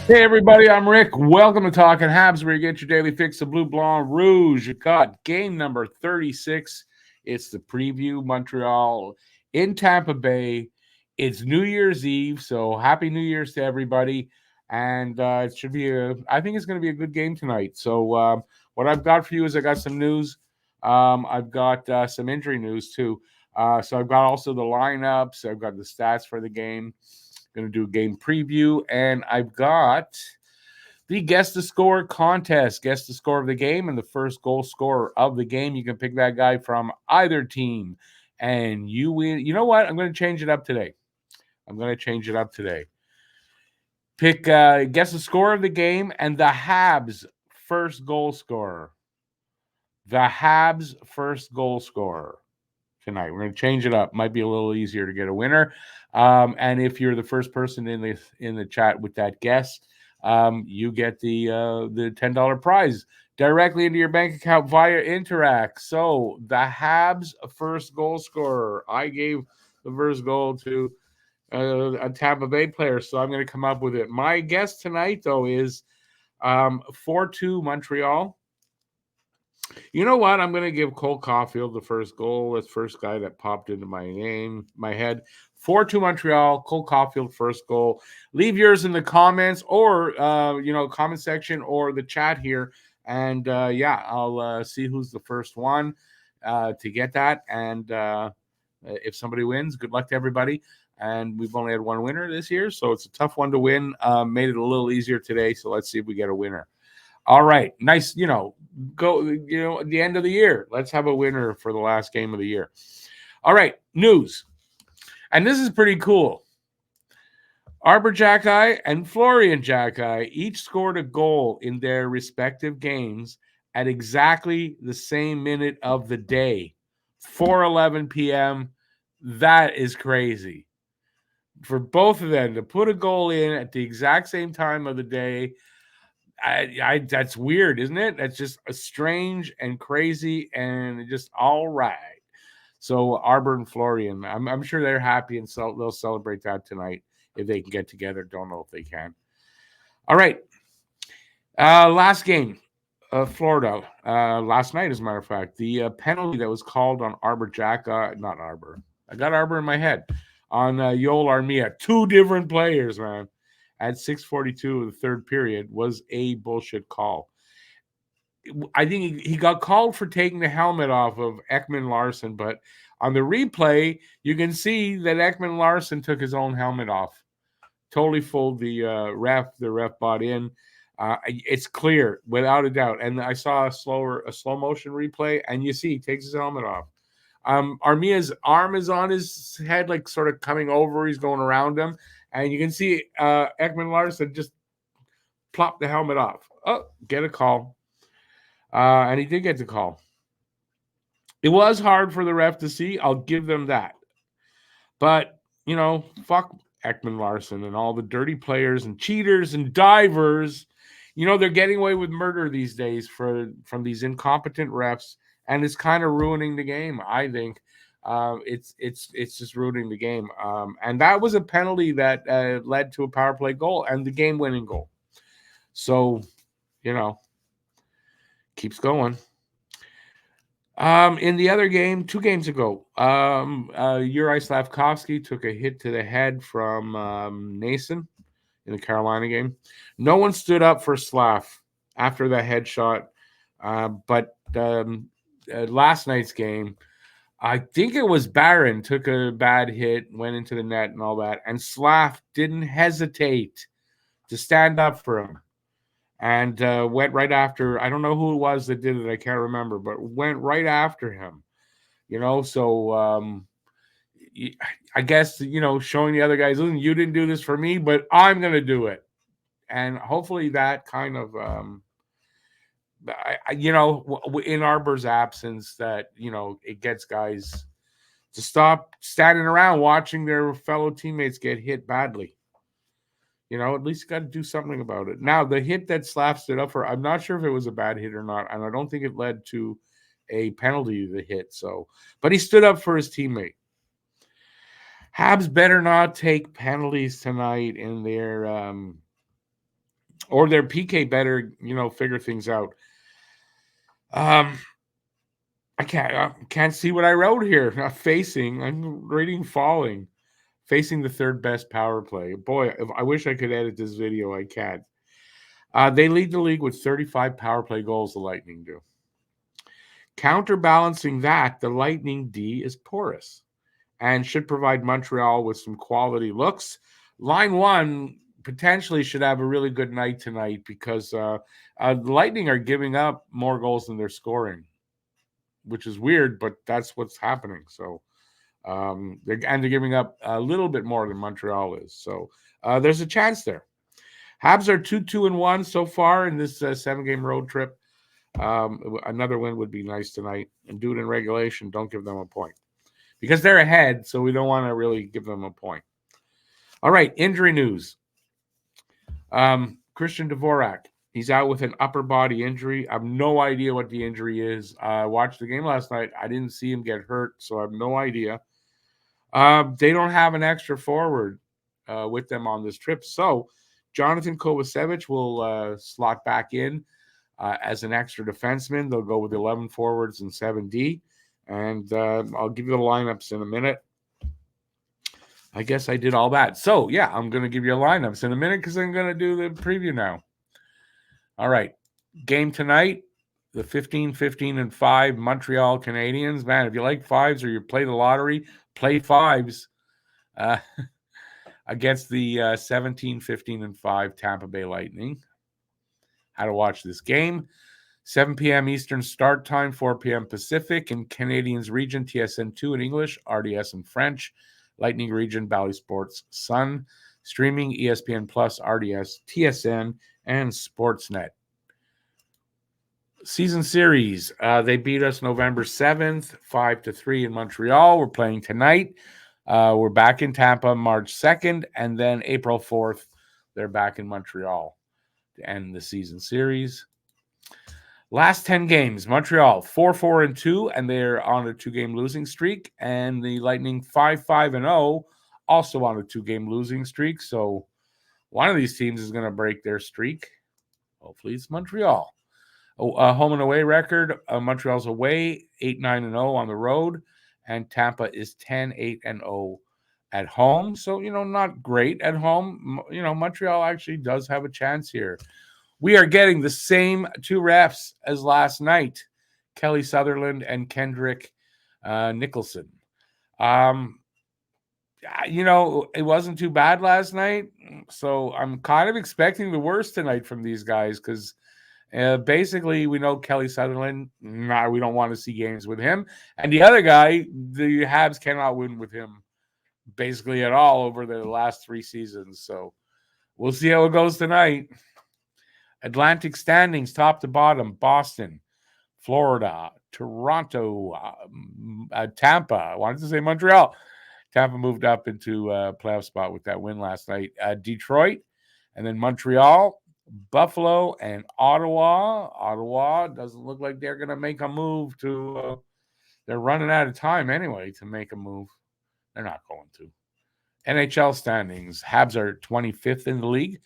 Hey everybody, I'm Rick. Welcome to Talking Habs, where you get your daily fix of Blue Blanc Rouge. You got game number 36. It's the preview. Montreal in Tampa Bay. It's New Year's Eve, so happy New Year's to everybody. And it should be I think it's going to be a good game tonight. So what I've got for you is I got some news. I've got some injury news too. So I've got also the lineups. I've got the stats for the game. Going to do a game preview, and I've got the guess the score contest. Guess the score of the game and the first goal scorer of the game. You can pick that guy from either team, and you win. You know what? I'm going to change it up today. Pick guess the score of the game and the Habs first goal scorer. The Habs first goal scorer tonight. We're going to change it up. Might be a little easier to get a winner. And if you're the first person in the chat with that guess, you get the $10 prize directly into your bank account via Interact. So the Habs first goal scorer. I gave the first goal to a Tampa Bay player, so I'm going to come up with it. My guess tonight, though, is 4-2 Montreal. You know what? I'm going to give Cole Caulfield the first goal. That's the first guy that popped into my head. 4-2 Montreal. Cole Caulfield first goal. Leave yours in the comments or comment section or the chat here, and I'll see who's the first one to get that. And if somebody wins, good luck to everybody. And we've only had one winner this year, so it's a tough one to win. Made it a little easier today, so let's see if we get a winner. All right, nice. Go. At the end of the year, let's have a winner for the last game of the year. All right, news, and this is pretty cool. Arbor Jacki and Florian Jacki each scored a goal in their respective games at exactly the same minute of the day, 4:11 p.m. That is crazy. For both of them to put a goal in at the exact same time of the day. That's weird, isn't it? That's just a strange and crazy and just all right. So Arbor and Florian, I'm sure they're happy and so they'll celebrate that tonight if they can get together. Don't know if they can. All right. Last game, Florida. Last night, as a matter of fact, the penalty that was called on Arbor not Arbor. I got Arbor in my head on Yoel Armia. Two different players, man. At 6:42 of the third period was a bullshit call. I think he got called for taking the helmet off of Ekman Larson, but on the replay, you can see that Ekman Larson took his own helmet off. Totally fooled the ref. The ref bought in. It's clear, without a doubt. And I saw a slow motion replay, and you see he takes his helmet off. Armia's arm is on his head, like sort of coming over. He's going around him, and you can see Ekman Larson just plop the helmet off. Oh, get a call. And he did get the call. It was hard for the ref to see. I'll give them that. But, fuck Ekman Larson and all the dirty players and cheaters and divers. They're getting away with murder these days from these incompetent refs, and it's kind of ruining the game, I think. It's just ruining the game. And that was a penalty that led to a power play goal and the game-winning goal. So, keeps going. In the other game, 2 games ago, Yuri Slavkovsky took a hit to the head from Nason in the Carolina game. No one stood up for Slav after that headshot. But last night's game, I think it was Barron took a bad hit, went into the net and all that. And Slav didn't hesitate to stand up for him. And went right after. I don't know who it was that did it. I can't remember, but went right after him. So I guess showing the other guys, listen, you didn't do this for me, but I'm going to do it. And hopefully that kind of, in Arbor's absence, that it gets guys to stop standing around watching their fellow teammates get hit badly. At least got to do something about it. Now, the hit that Slav stood up for, I'm not sure if it was a bad hit or not, and I don't think it led to a penalty to the hit. But he stood up for his teammate. Habs better not take penalties tonight in their or their PK better, figure things out. I can't see what I wrote here. I'm reading falling. Facing the third best power play. Boy, I wish I could edit this video. I can't. They lead the league with 35 power play goals, the Lightning do. Counterbalancing that, the Lightning D is porous and should provide Montreal with some quality looks. Line one potentially should have a really good night tonight because the Lightning are giving up more goals than they're scoring, which is weird, but that's what's happening. So, they're giving up a little bit more than Montreal is. So there's a chance there. Habs are 2-2-1 so far in this 7-game road trip. Another win would be nice tonight. And do it in regulation. Don't give them a point because they're ahead. So we don't want to really give them a point. All right, injury news. Christian Dvorak. He's out with an upper body injury. I have no idea what the injury is. I watched the game last night. I didn't see him get hurt, so I have no idea. They don't have an extra forward with them on this trip. So Jonathan Kovacevic will slot back in as an extra defenseman. They'll go with 11 forwards and 7D. And I'll give you the lineups in a minute. I guess I did all that. So, yeah, I'm going to give you lineups in a minute because I'm going to do the preview now. All right. Game tonight, the 15-15-5 Montreal Canadiens. Man, if you like fives or you play the lottery, play fives against the 17-15-5 Tampa Bay Lightning. How to watch this game. 7 p.m. Eastern start time, 4 p.m. Pacific in Canadiens region, TSN2 in English, RDS in French. Lightning region, Bally Sports Sun. Streaming, ESPN Plus, RDS, TSN, and Sportsnet. Season series, they beat us November 7th, 5-3 in Montreal. We're playing tonight. We're back in Tampa March 2nd, and then April 4th, they're back in Montreal to end the season series. Last 10 games, Montreal 4-4-2, and they're on a 2-game losing streak. And the Lightning 5-5-0, also on a 2-game losing streak. So one of these teams is going to break their streak. Hopefully it's Montreal. Home and away record, Montreal's away 8-9-0 on the road, and Tampa is 10-8-0 at home. So, not great at home. Montreal actually does have a chance here. We are getting the same 2 refs as last night, Kelly Sutherland and Kendrick Nicholson. It wasn't too bad last night, so I'm kind of expecting the worst tonight from these guys because basically we know Kelly Sutherland, we don't want to see games with him. And the other guy, the Habs cannot win with him basically at all over the last 3 seasons. So we'll see how it goes tonight. Atlantic standings, top to bottom: Boston, Florida, Toronto, Tampa. I wanted to say Montreal. Tampa moved up into a playoff spot with that win last night. Detroit, and then Montreal, Buffalo, and Ottawa. Ottawa doesn't look like they're going to make a move to they're running out of time anyway to make a move. They're not going to. NHL standings, Habs are 25th in the league.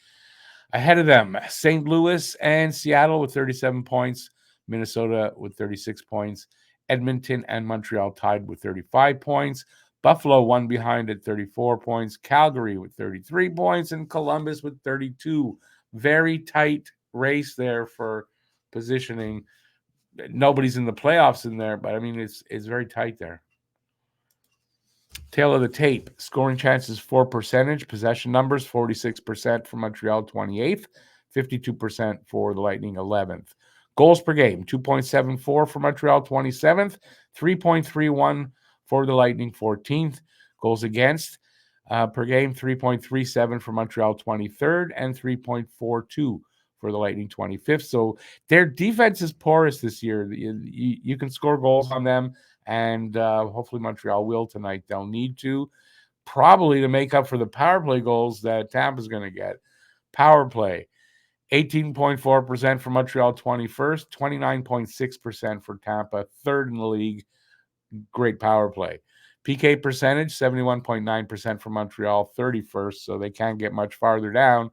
Ahead of them, St. Louis and Seattle with 37 points, Minnesota with 36 points, Edmonton and Montreal tied with 35 points, Buffalo one behind at 34 points, Calgary with 33 points, and Columbus with 32. Very tight race there for positioning. Nobody's in the playoffs in there, but I mean, it's very tight there. Tail of the tape, scoring chances for percentage, possession numbers, 46% for Montreal, 28th, 52% for the Lightning, 11th. Goals per game, 2.74 for Montreal, 27th, 3.31 for the Lightning, 14th. Goals against per game, 3.37 for Montreal, 23rd, and 3.42 for the Lightning, 25th. So their defense is porous this year. You can score goals on them. And hopefully Montreal will tonight. They'll need to, probably to make up for the power play goals that Tampa's going to get. Power play, 18.4% for Montreal, 21st, 29.6% for Tampa, 3rd in the league. Great power play. PK percentage, 71.9% for Montreal, 31st, so they can't get much farther down.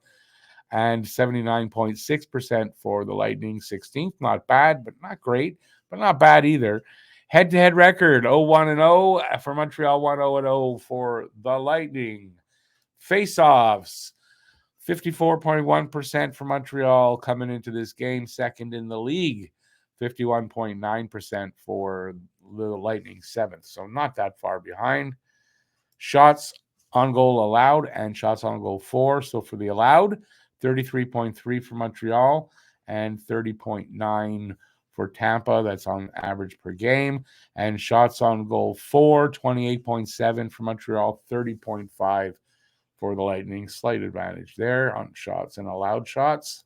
and 79.6% for the Lightning. 16th, not bad, but not great, but not bad either. Head-to-head record 0-1-0 for Montreal, 1-0-0 for the Lightning. Face-offs 54.1% for Montreal coming into this game, second in the league. 51.9% for the Lightning, seventh. So not that far behind. Shots on goal allowed and shots on goal for. So for the allowed, 33.3 for Montreal and 30.9 for Tampa. That's on average per game. And shots on goal for, 28.7 for Montreal, 30.5 for the Lightning. Slight advantage there on shots and allowed shots.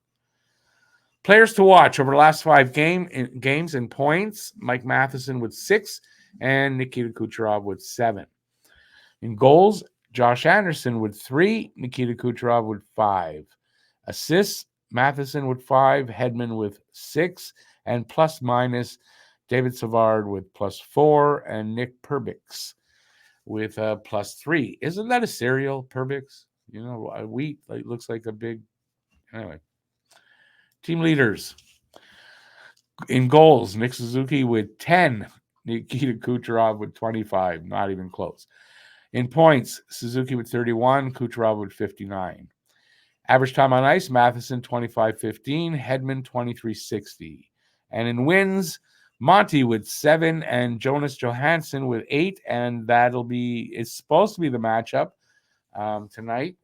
Players to watch over the last 5 games in points: Mike Matheson with 6 and Nikita Kucherov with 7. In goals, Josh Anderson with 3, Nikita Kucherov with 5. Assists, Matheson with 5, Hedman with 6, and plus minus, David Savard with +4, and Nick Perbix with +3. Isn't that a cereal, Perbix? You know, wheat looks like a big. Anyway, team leaders in goals: Nick Suzuki with 10, Nikita Kucherov with 25. Not even close. In points, Suzuki with 31, Kucherov with 59. Average time on ice, Matheson 25-15, Hedman 23-60. And in wins, Monty with 7 and Jonas Johansson with 8, and it's supposed to be the matchup tonight.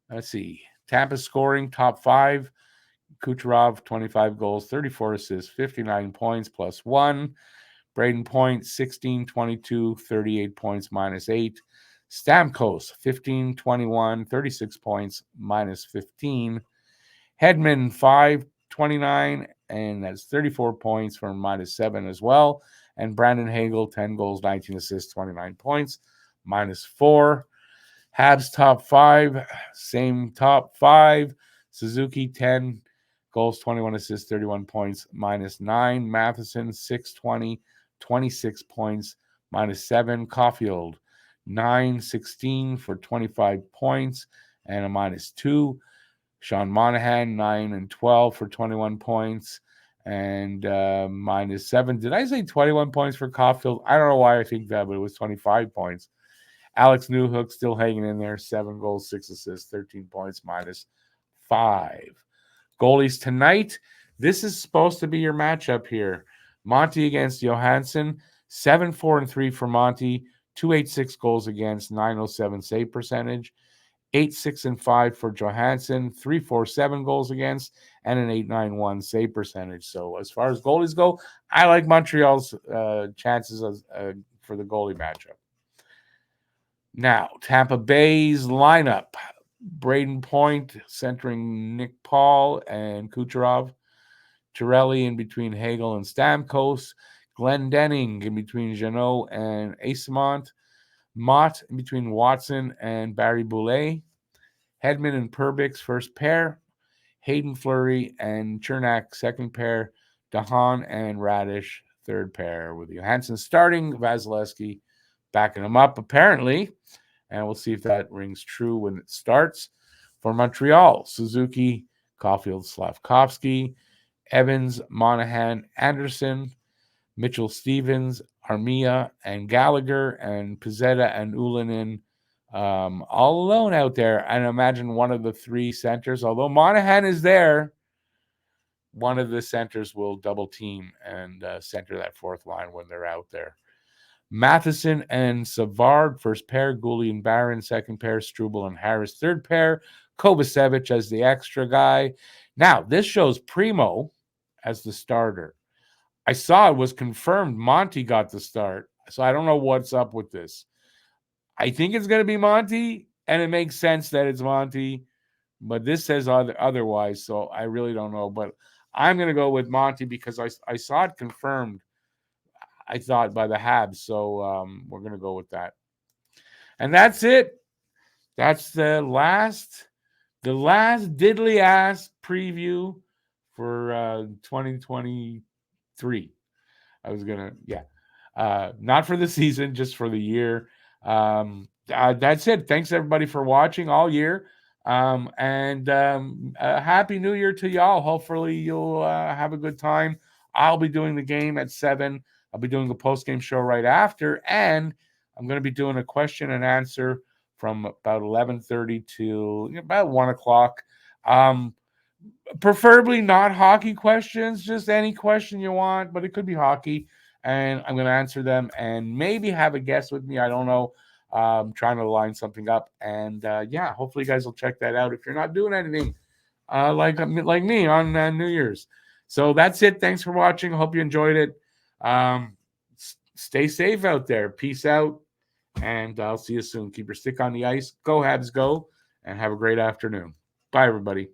Let's see. Tampa scoring top 5. Kucherov, 25 goals, 34 assists, 59 points +1. Braden Point, 16, 22, 38 points -8. Stamkos, 15, 21, 36 points -15. Hedman, 5, 29, and that's 34 points for -7 as well. And Brandon Hagel, 10 goals, 19 assists, 29 points -4. Habs top 5, same top 5. Suzuki, 10 goals, 21 assists, 31 points -9. Matheson, 6, 20, 26 points -7. Caulfield, 9, 16 for 25 points and a -2. Sean Monahan, 9 and 12 for 21 points and -7. Did I say 21 points for Caulfield? I don't know why I think that, but it was 25 points. Alex Newhook still hanging in there, 7 goals, 6 assists, 13 points -5. Goalies tonight. This is supposed to be your matchup here. Monty against Johansson, 7-4-3 for Monty, 286 goals against, 907 save percentage. 8-6-5 for Johansson, 347 goals against, and an 891 save percentage. So as far as goalies go, I like Montreal's chances for the goalie matchup. Now, Tampa Bay's lineup: Braden Point centering Nick Paul and Kucherov, Chiarelli in between Hagel and Stamkos, Glenn Denning in between Jeannot and Asimont, Mott in between Watson and Barry Boulet, Hedman and Perbix first pair, Hayden Fleury and Chernak second pair, Dahan and Radish third pair, with Johansson starting, Vasilevsky backing him up apparently, and we'll see if that rings true when it starts. For Montreal, Suzuki, Caulfield, Slavkovsky, Evans, Monahan, Anderson, Mitchell Stevens, Armia, and Gallagher, and Pizzetta and Ulinen all alone out there. And imagine one of the 3 centers, although Monahan is there, one of the centers will double team and center that 4th line when they're out there. Matheson and Savard, first pair, Gouli and Barron, second pair, Struble and Harris, third pair, Kovacevic as the extra guy. Now, this shows Primo as the starter. I saw it was confirmed Monty got the start, so I don't know what's up with this. I think it's going to be Monty, and it makes sense that it's Monty, but this says otherwise, so I really don't know. But I'm going to go with Monty because I saw it confirmed, I thought, by the Habs, so we're going to go with that. And that's it. That's the last diddly ass preview for 2023. I was gonna, not for the season, just for the year. That's it. Thanks everybody for watching all year. Happy New Year to y'all. Hopefully you'll have a good time. I'll be doing the game at 7. I'll be doing the post-game show right after, and I'm going to be doing a question and answer from about 11:30 to about 1 o'clock. Um, Preferably not hockey questions, just any question you want, but it could be hockey. And I'm going to answer them and maybe have a guest with me. I don't know. Trying to line something up. And yeah, hopefully you guys will check that out if you're not doing anything like me on New Year's. So that's it. Thanks for watching. Hope you enjoyed it. Stay safe out there. Peace out. And I'll see you soon. Keep your stick on the ice. Go Habs, go. And have a great afternoon. Bye, everybody.